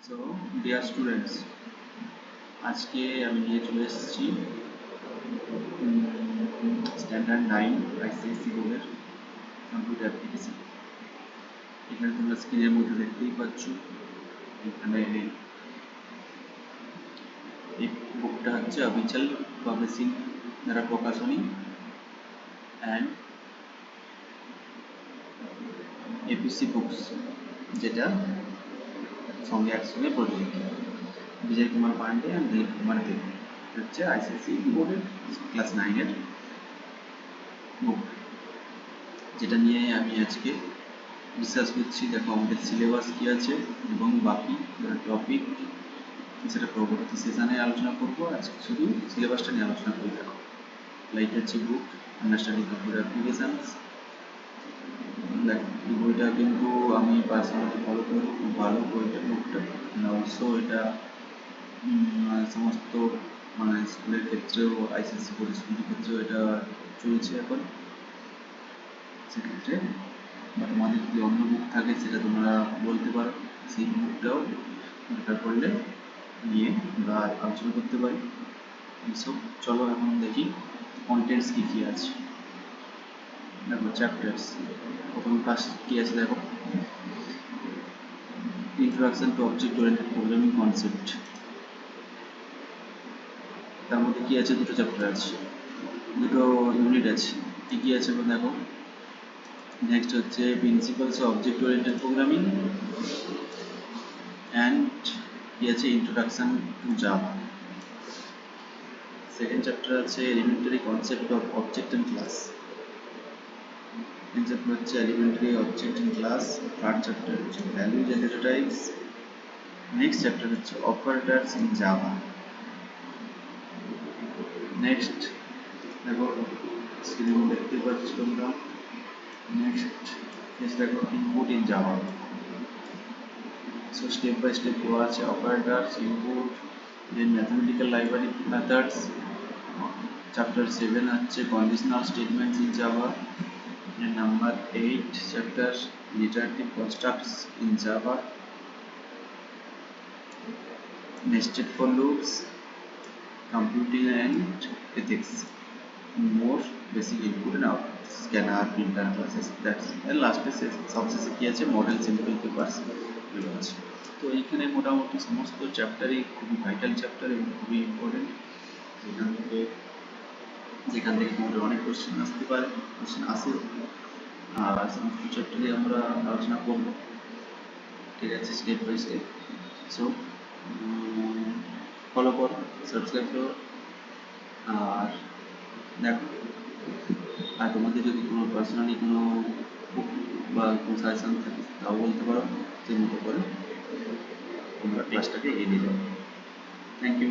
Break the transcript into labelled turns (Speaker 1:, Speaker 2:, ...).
Speaker 1: So, dear students, আজকে আমি নিয়ে চলে এসেছি স্ট্যান্ডার্ড 9 আইসিএসসি বোর্ডের কম্পিউটার অ্যাপ্লিকেশন। এখানে তোমরা স্ক্রিনের মধ্যে দেখতেই পাচ্ছ, এখানে এই বুকটা হচ্ছে অফিসিয়াল পাবলিশিং দ্বারা প্রকাশনী অ্যান্ড এপিসি বুকস, যেটা সঙ্গে একসঙ্গে প্রযোজিত। বিজয় কুমার পান্ডে আর দিলীপ কুমার দেব হচ্ছে আইসিএসসি বোর্ডের ক্লাস 9-এর বুক, যেটা নিয়ে আমি আজকে ডিসকাস করছি। দেখো আমাদের সিলেবাস কী আছে এবং বাকি টপিক সেটা পরবর্তী সেশনে আলোচনা করবো। আজকে শুধু সিলেবাসটা নিয়ে আলোচনা করি। দেখো লাইক হচ্ছে বুক আন্ডারস্ট্যান্ডিং কম্পিউটার অ্যাপ্লিকেশনস। দেখো এই বইটা কিন্তু আমি পার্সোনালি ফলো করি, খুব ভালো বইটা, বুকটা। অবশ্য এটা সমস্ত মানে স্কুলের ক্ষেত্রেও, আইসিএসসি বোর্ড স্কুলের ক্ষেত্রেও এটা চলছে এখন। সেক্ষেত্রে বা তোমাদের যদি অন্য বুক থাকে সেটা তোমরা বলতে পারো, সেই বুকটাও দরকার পড়লে নিয়ে আমরা আলোচনা করতে পারি। এইসব চলো এখন দেখি কন্টেন্টস কী কী আছে। দেখো চ্যাপ্টার্স, প্রথম ফার্স্ট কী আছে দেখো, introduction to object oriented programming concept. তার মধ্যে কী আছে, দুটো চ্যাপ্টার আছে, দুটো ইউনিট আছে। কী কী আছে দেখো, নেক্সট হচ্ছে principles of object oriented programming and কি আছে, introduction to Java. Second chapter আছে elementary concept of object and class. Second chapter হচ্ছে elementary object and class. Third chapter হচ্ছে values and data types. Next chapter হচ্ছে operators in Java. Next দেখো স্ক্রিনে দেখতে পাচ্ছ তোমরা, নেক্সট দেখো input in Java. So step by step দেওয়া আছে operators, input, then mathematical library methods. Chapter 7 হচ্ছে conditional statements in Java, and number 8 chapter iterative constructs in Java, nested for loops, computing and ethics, more basic input and output, scanner, printer classes. That's and last সবশেষে কি আছে, model simple papers এগুলো আছে। তো এইখানে মোটামুটি সমস্ত চ্যাপ্টারই খুবই ভাইটাল চ্যাপ্টার এবং খুবই ইম্পর্টেন্ট, যেখান থেকে তোমাদের অনেক কোশ্চেন আসতে পারে, কোশ্চেন আসে। আর সমস্ত চ্যাপ্টারই আমরা আলোচনা করবো, ঠিক আছে, step by step. So follow করো, সাবস্ক্রাইব করো আর দেখো। আর তোমাদের যদি কোনো পার্সোনালি কোনো বুক বা কোনো সাজেশন থাকে তাও বলতে পারো, সেই মতো করে তোমরা ক্লাসটাকে এগিয়ে নিয়ে যাও। Thank you.